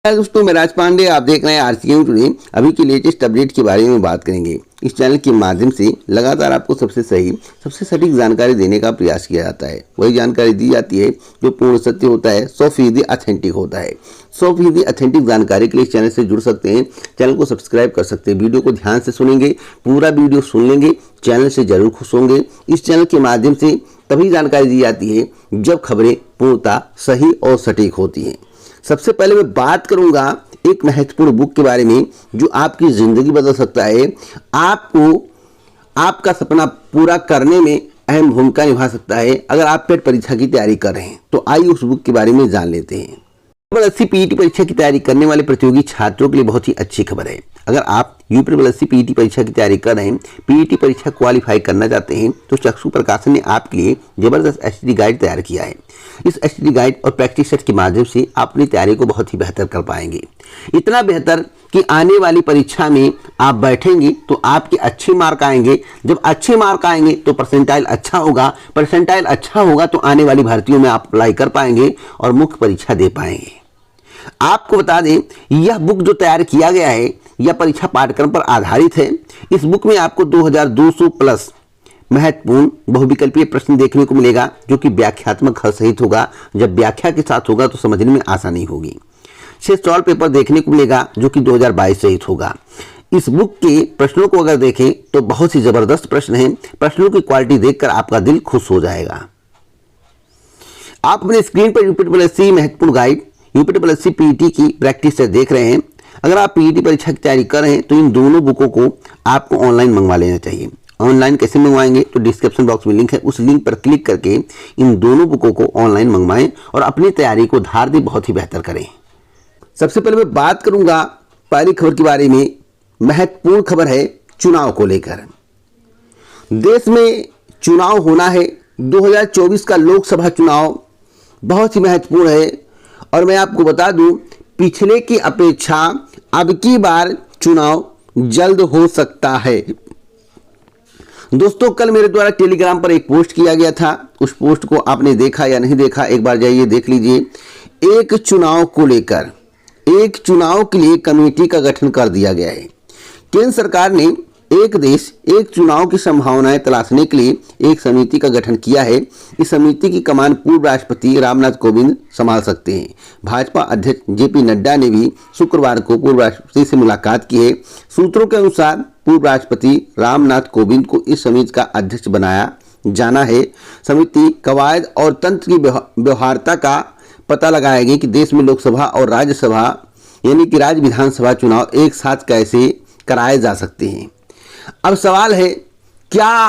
दोस्तों, मैं राज पांडे, आप देख रहे हैं आरसीएम टुडे। अभी की लेटेस्ट अपडेट के बारे में बात करेंगे। इस चैनल के माध्यम से लगातार आपको सबसे सही, सबसे सटीक जानकारी देने का प्रयास किया जाता है। वही जानकारी दी जाती है जो पूर्ण सत्य होता है, 100% ऑथेंटिक होता है। 100% ऑथेंटिक जानकारी के लिए इस चैनल से जुड़ सकते हैं, चैनल को सब्सक्राइब कर सकते हैं। वीडियो को ध्यान से सुनेंगे, पूरा वीडियो सुन लेंगे, चैनल से जरूर खुश होंगे। इस चैनल के माध्यम से तभी जानकारी दी जाती है जब खबरें पूर्णतः सही और सटीक होती हैं। सबसे पहले मैं बात करूंगा एक महत्वपूर्ण बुक के बारे में जो आपकी जिंदगी बदल सकता है, आपको आपका सपना पूरा करने में अहम भूमिका निभा सकता है। अगर आप पेट परीक्षा की तैयारी कर रहे हैं तो आइए उस बुक के बारे में जान लेते हैं। 80 पीईटी परीक्षा की तैयारी करने वाले प्रतियोगी छात्रों के लिए बहुत ही अच्छी खबर है। अगर आप यूपी पीईटी परीक्षा की तैयारी कर रहे हैं, पीईटी परीक्षा क्वालिफाई करना चाहते हैं, तो चक्षु प्रकाशन ने आपके लिए जबरदस्त एसटीडी गाइड तैयार किया है। इस एसटीडी गाइड और प्रैक्टिस सेट के माध्यम से आप अपनी तैयारी को बहुत ही बेहतर कर पाएंगे। इतना बेहतर कि आने वाली परीक्षा में आप बैठेंगे तो आपके अच्छे मार्क आएंगे। जब अच्छे मार्क आएंगे तो परसेंटाइल अच्छा होगा, परसेंटाइल अच्छा होगा तो आने वाली भर्तियों में आप अप्लाई कर पाएंगे और मुख्य परीक्षा दे पाएंगे। आपको बता दें, यह बुक जो तैयार किया गया है यह परीक्षा पाठ्यक्रम पर आधारित है। इस बुक में आपको 2200 प्लस महत्वपूर्ण बहुविकल्पीय प्रश्न देखने को मिलेगा जो कि व्याख्यात्मक हल सहित होगा। जब व्याख्या के साथ होगा तो समझने में आसानी होगी। 6 सॉल्व पेपर देखने को मिलेगा जो कि 2022 सहित होगा। इस बुक के प्रश्नों को अगर देखें तो बहुत ही जबरदस्त प्रश्न हैं। प्रश्नों की क्वालिटी देखकर आपका दिल खुश हो जाएगा। आप अपने स्क्रीन पर यूपी महत्वपूर्ण गाइड यूपी पीईटी की प्रैक्टिस से देख रहे हैं। अगर आप पीईटी परीक्षा की तैयारी कर रहे हैं तो इन दोनों बुकों को आपको ऑनलाइन मंगवा लेना चाहिए। ऑनलाइन कैसे मंगवाएंगे तो डिस्क्रिप्शन बॉक्स में लिंक है, उस लिंक पर क्लिक करके इन दोनों बुकों को ऑनलाइन मंगवाएं और अपनी तैयारी को धार दे बहुत ही बेहतर करें। सबसे पहले मैं बात करूंगा पहली खबर के बारे में। महत्वपूर्ण खबर है चुनाव को लेकर। देश में चुनाव होना है। 2024 का लोकसभा चुनाव बहुत ही महत्वपूर्ण है और मैं आपको बता दूं, पिछले की अपेक्षा अब की बार चुनाव जल्द हो सकता है। दोस्तों, कल मेरे द्वारा टेलीग्राम पर एक पोस्ट किया गया था। उस पोस्ट को आपने देखा या नहीं देखा, एक बार जाइए देख लीजिए। एक चुनाव को लेकर, एक चुनाव के लिए कमेटी का गठन कर दिया गया है। केंद्र सरकार ने एक देश एक चुनाव की संभावनाएं तलाशने के लिए एक समिति का गठन किया है। इस समिति की कमान पूर्व राष्ट्रपति रामनाथ कोविंद संभाल सकते हैं। भाजपा अध्यक्ष जेपी नड्डा ने भी शुक्रवार को पूर्व राष्ट्रपति से मुलाकात की है। सूत्रों के अनुसार पूर्व राष्ट्रपति रामनाथ कोविंद को इस समिति का अध्यक्ष बनाया जाना है। समिति कवायद और तंत्र की व्यवहार्यता का पता लगाएगी कि देश में लोकसभा और राज्यसभा यानी कि राज्य विधानसभा चुनाव एक साथ कैसे कराए जा सकते हैं। अब सवाल है, क्या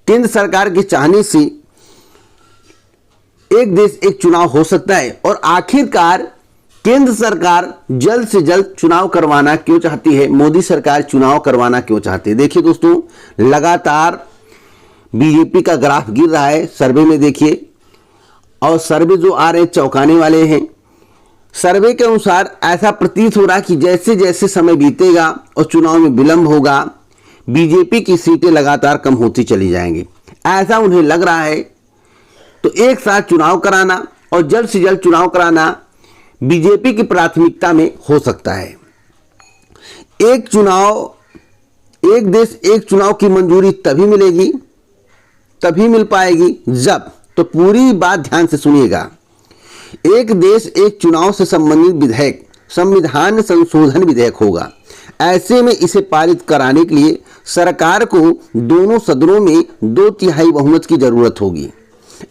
केंद्र सरकार के चाहने से एक देश एक चुनाव हो सकता है? और आखिरकार केंद्र सरकार जल्द से जल्द चुनाव करवाना क्यों चाहती है? मोदी सरकार चुनाव करवाना क्यों चाहती है? देखिए दोस्तों, लगातार बीजेपी का ग्राफ गिर रहा है। सर्वे में देखिए, और सर्वे जो आ रहे चौंकाने वाले हैं। सर्वे के अनुसार ऐसा प्रतीत हो रहा कि जैसे जैसे समय बीतेगा और चुनाव में विलंब होगा, बीजेपी की सीटें लगातार कम होती चली जाएंगी, ऐसा उन्हें लग रहा है। तो एक साथ चुनाव कराना और जल्द से जल्द चुनाव कराना बीजेपी की प्राथमिकता में हो सकता है। एक चुनाव, एक देश एक चुनाव की मंजूरी तभी मिलेगी, तभी मिल पाएगी जब, तो पूरी बात ध्यान से सुनिएगा, एक देश एक चुनाव से संबंधित विधेयक संविधान संशोधन विधेयक होगा। ऐसे में इसे पारित कराने के लिए सरकार को दोनों सदनों में 2/3 बहुमत की जरूरत होगी।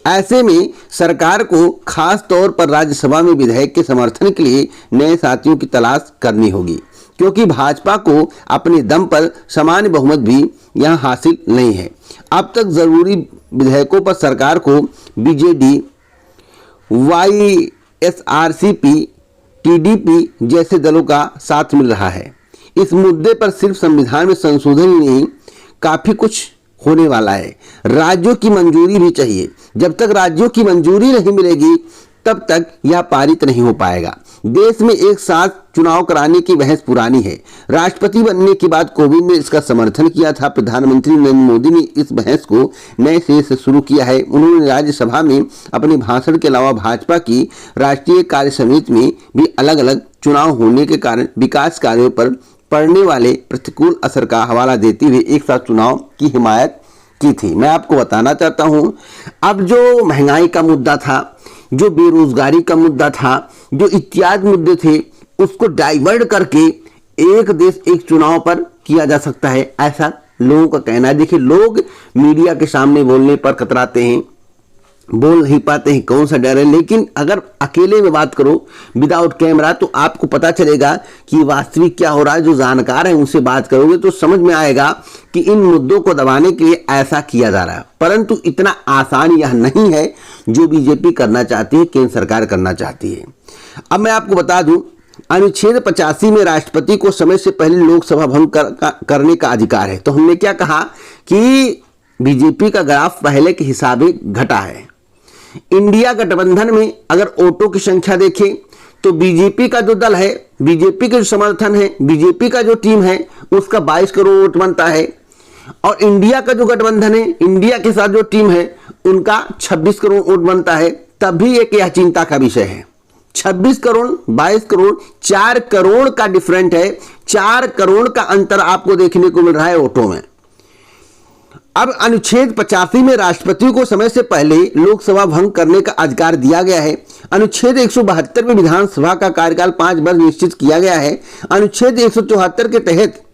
ऐसे में सरकार को खास तौर पर राज्यसभा में विधेयक के समर्थन के लिए नए साथियों की तलाश करनी होगी, क्योंकि भाजपा को अपने दम पर सामान्य बहुमत भी यहां हासिल नहीं है। अब तक जरूरी विधेयकों पर सरकार को बीजेडी, वाईएसआरसीपी, टीडीपी जैसे दलों का साथ मिल रहा है। इस मुद्दे पर सिर्फ संविधान में संशोधन ही नहीं, काफी कुछ होने वाला है। राज्यों की मंजूरी भी चाहिए। जब तक राज्यों की मंजूरी नहीं मिलेगी तब तक यह पारित नहीं हो पाएगा। देश में एक साथ चुनाव कराने की बहस पुरानी है। राष्ट्रपति बनने के बाद कोविंद ने इसका समर्थन किया था। प्रधानमंत्री नरेंद्र मोदी ने इस बहस को नए सिरे से शुरू किया है। उन्होंने राज्यसभा में अपने भाषण के अलावा भाजपा की राष्ट्रीय कार्य समिति में भी अलग अलग चुनाव होने के कारण विकास कार्यों पर पड़ने वाले प्रतिकूल असर का हवाला देते हुए एक साथ चुनाव की हिमायत की थी। मैं आपको बताना चाहता हूं, अब जो महंगाई का मुद्दा था, जो बेरोजगारी का मुद्दा था, जो इत्यादि मुद्दे थे, उसको डाइवर्ट करके एक देश एक चुनाव पर किया जा सकता है, ऐसा लोगों का कहना है। देखिए, लोग मीडिया के सामने बोलने पर कतराते हैं, बोल नहीं पाते हैं, कौन सा डर है। लेकिन अगर अकेले में बात करो विदाउट कैमरा तो आपको पता चलेगा कि वास्तविक क्या हो रहा है। जो जानकार है उनसे बात करोगे तो समझ में आएगा कि इन मुद्दों को दबाने के लिए ऐसा किया जा रहा है। परंतु इतना आसान यह नहीं है जो बीजेपी करना चाहती है, केंद्र सरकार करना चाहती है। अब मैं आपको बता दूं, अनुच्छेद 85 में राष्ट्रपति को समय से पहले लोकसभा भंग करने का अधिकार है। तो हमने क्या कहा कि बीजेपी का ग्राफ पहले के हिसाब से घटा है। इंडिया गठबंधन में अगर वोटों की संख्या देखें तो बीजेपी का जो दल है, बीजेपी के जो समर्थन है, बीजेपी का जो टीम है, उसका 22 करोड़ वोट बनता है। और इंडिया का जो गठबंधन है, इंडिया के साथ जो टीम है, उनका 26 करोड़ वोट बनता है। तब भी एक यह चिंता का विषय है, 26 करोड़ 22 करोड़ 4 करोड़ का डिफरेंट है। 4 करोड़ का अंतर आपको देखने को मिल रहा है वोटों में। अब अनुच्छेद 85 में राष्ट्रपति को समय से पहले लोकसभा भंग करने का अधिकार दिया गया है। अनुच्छेद 172 में विधानसभा का कार्यकाल 5 वर्ष निश्चित किया गया है। अनुच्छेद 174 के तहत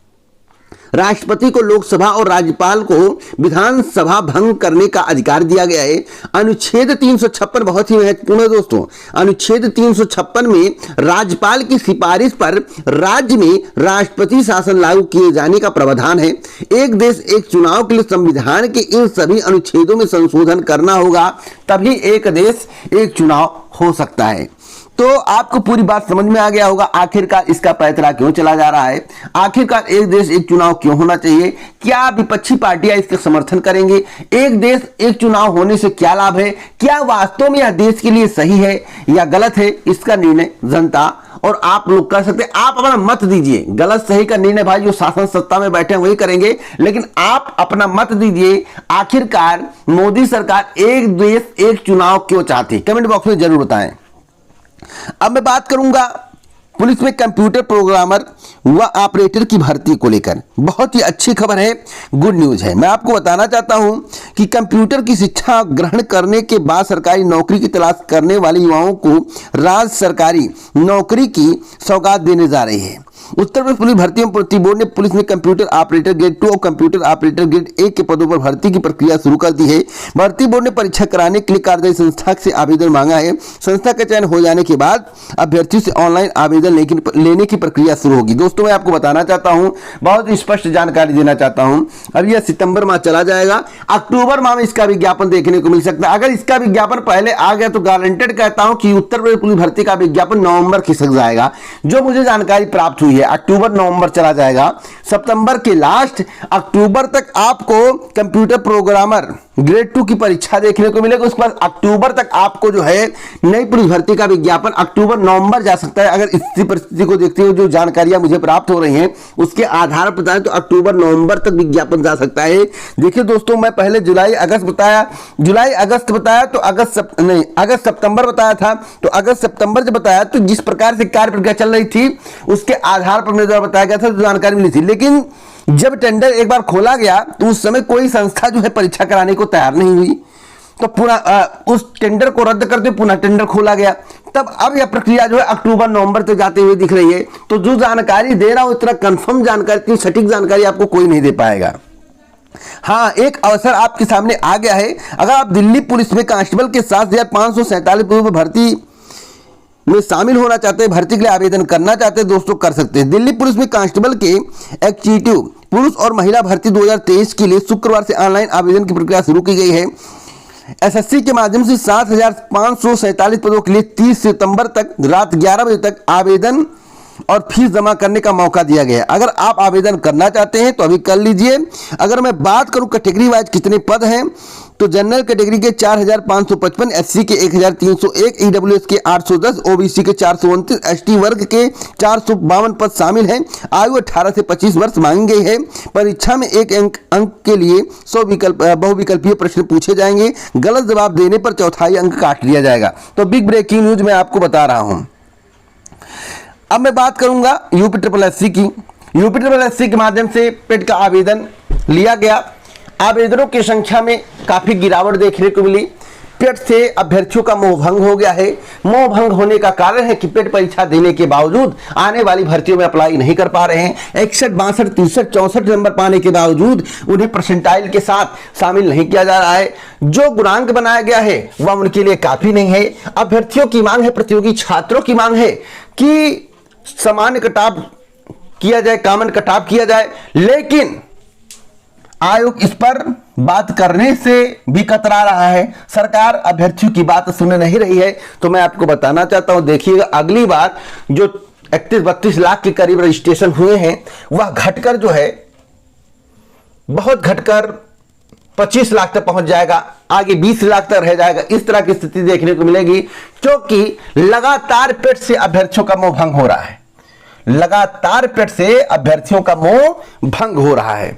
राष्ट्रपति को लोकसभा और राज्यपाल को विधानसभा भंग करने का अधिकार दिया गया है। अनुच्छेद 356 बहुत ही महत्वपूर्ण है दोस्तों। अनुच्छेद 356 में राज्यपाल की सिफारिश पर राज्य में राष्ट्रपति शासन लागू किए जाने का प्रावधान है। एक देश एक चुनाव के लिए संविधान के इन सभी अनुच्छेदों में संशोधन करना होगा, तभी एक देश एक चुनाव हो सकता है। तो आपको पूरी बात समझ में आ गया होगा आखिरकार इसका पैतरा क्यों चला जा रहा है, आखिरकार एक देश एक चुनाव क्यों होना चाहिए, क्या विपक्षी पार्टियां इसका समर्थन करेंगे, एक देश एक चुनाव होने से क्या लाभ है, क्या वास्तव में यह देश के लिए सही है या गलत है, इसका निर्णय जनता और आप लोग कर सकते हैं। आप अपना मत दीजिए। गलत सही का निर्णय भाई जो शासन सत्ता में बैठे हैं वही करेंगे, लेकिन आप अपना मत दीजिए। आखिरकार मोदी सरकार एक देश एक चुनाव क्यों चाहती है, कमेंट बॉक्स में जरूर बताएं। अब मैं बात करूंगा पुलिस में कंप्यूटर प्रोग्रामर व ऑपरेटर की भर्ती को लेकर। बहुत ही अच्छी खबर है, गुड न्यूज है। मैं आपको बताना चाहता हूं कि कंप्यूटर की शिक्षा ग्रहण करने के बाद सरकारी नौकरी की तलाश करने वाले युवाओं को राज्य सरकारी नौकरी की सौगात देने जा रही है। उत्तर प्रदेश पुलिस भर्ती एवं भर्ती बोर्ड ने पुलिस में कंप्यूटर ऑपरेटर ग्रेड 2 और कंप्यूटर ऑपरेटर ग्रेड 1 के पदों पर भर्ती की प्रक्रिया शुरू कर दी है। भर्ती बोर्ड ने परीक्षा कराने के लिए कार्यदायी संस्था से आवेदन मांगा है। संस्था का चयन हो जाने के बाद अभ्यर्थी से ऑनलाइन आवेदन लेने की प्रक्रिया शुरू होगी। दोस्तों मैं आपको बताना चाहता हूं, बहुत स्पष्ट जानकारी देना चाहता हूं। अब यह सितंबर माह चला जाएगा, अक्टूबर माह में इसका विज्ञापन देखने को मिल सकता है। अगर इसका विज्ञापन पहले आ गया तो गारंटेड कहता हूं कि उत्तर प्रदेश पुलिस भर्ती का विज्ञापन नवंबर खिसक जाएगा। जो मुझे जानकारी प्राप्त हुई है, अक्टूबर नवंबर चला जाएगा, सितंबर के लास्ट अक्टूबर तक आपको कंप्यूटर प्रोग्रामर ग्रेड 2 की परीक्षा देखने को मिलेगा। उसके बाद अक्टूबर तक आपको जो है नई पुलिस भर्ती का विज्ञापन अक्टूबर नवंबर जा सकता है। अगर इस परिस्थिति को देखते हुए जो जानकारियां मुझे प्राप्त हो रही हैं उसके आधार पर बताएं तो अक्टूबर नवंबर तक विज्ञापन जा सकता है। देखिए दोस्तों, मैं पहले जुलाई अगस्त बताया तो अगस्त सितंबर बताया था। तो अगस्त सितंबर जब बताया तो जिस प्रकार से कार्य प्रक्रिया चल रही थी उसके आधार पर मेरे द्वारा बताया गया था, जो जानकारी मिली थी। लेकिन जब टेंडर एक बार खोला गया तो उस समय कोई संस्था जो है परीक्षा कराने को तैयार नहीं हुई, तो पुनः उस टेंडर को रद्द करते पुनः टेंडर खोला गया। तब अब यह प्रक्रिया जो है अक्टूबर नवंबर तक जाते हुए दिख रही है। तो जो जानकारी दे रहा हूं इतना कंफर्म जानकारी, इतनी सटीक जानकारी आपको कोई नहीं दे पाएगा। हाँ, एक अवसर आपके सामने आ गया है। अगर आप दिल्ली पुलिस में कांस्टेबल के 7,547 पदों पर भर्ती में शामिल होना चाहते हैं, भर्ती के लिए आवेदन करना चाहते हैं, दोस्तों कर सकते हैं। दिल्ली पुलिस में कांस्टेबल के एग्जीक्यूटिव पुरुष और महिला भर्ती 2023 के लिए शुक्रवार से ऑनलाइन आवेदन की प्रक्रिया शुरू की गई है। एसएससी के माध्यम से 7,547 पदों के लिए 30 सितंबर तक रात 11 बजे तक आवेदन और फीस जमा करने का मौका दिया गया है। अगर आप आवेदन करना चाहते हैं तो अभी कर लीजिए। अगर मैं बात करूं कैटेगरी वाइज कितने पद हैं, तो जनरल कैटेगरी के 4,555, एससी के 1,301, ईडब्ल्यूएस के 810, ओबीसी के 429, एसटी वर्ग के 452 पद शामिल हैं। आयु 18 से 25 वर्ष मांगी गई है। परीक्षा में एक अंक के लिए 100 बहुविकल्पीय प्रश्न पूछे जाएंगे। गलत जवाब देने पर चौथाई अंक काट लिया जाएगा। तो बिग ब्रेकिंग न्यूज मैं आपको बता रहा हूं। अब मैं बात करूंगा यूपी की। यूपी के माध्यम से पेट का आवेदन लिया गया। आवेदनों की संख्या में काफी गिरावट देखने को मिली। पेट से अभ्यर्थियों का मोह भंग हो गया है। मोह भंग होने का कारण है कि पेट परीक्षा देने के बावजूद आने वाली भर्तियों में अप्लाई नहीं कर पा रहे हैं। 61, 62, 63, 64 नंबर पाने के बावजूद उन्हें परसेंटाइल के साथ शामिल नहीं किया जा रहा है। जो गुणांक बनाया गया है वह उनके लिए काफी नहीं है। अभ्यर्थियों की मांग है, प्रतियोगी छात्रों की मांग है कि सामान्य कटाव किया जाए, कॉमन कटाव किया जाए, लेकिन आयोग इस पर बात करने से भी कतरा रहा है। सरकार अभ्यर्थियों की बात सुन नहीं रही है। तो मैं आपको बताना चाहता हूं, देखिएगा अगली बार जो 31-32 लाख के करीब रजिस्ट्रेशन हुए हैं वह घटकर जो है बहुत घटकर 25 लाख तक पहुंच जाएगा, आगे 20 लाख तक रह जाएगा। इस तरह की स्थिति देखने को मिलेगी, क्योंकि लगातार पेट से अभ्यर्थियों का मोह भंग हो रहा है। लगातार पेट से अभ्यर्थियों का मोह भंग हो रहा है।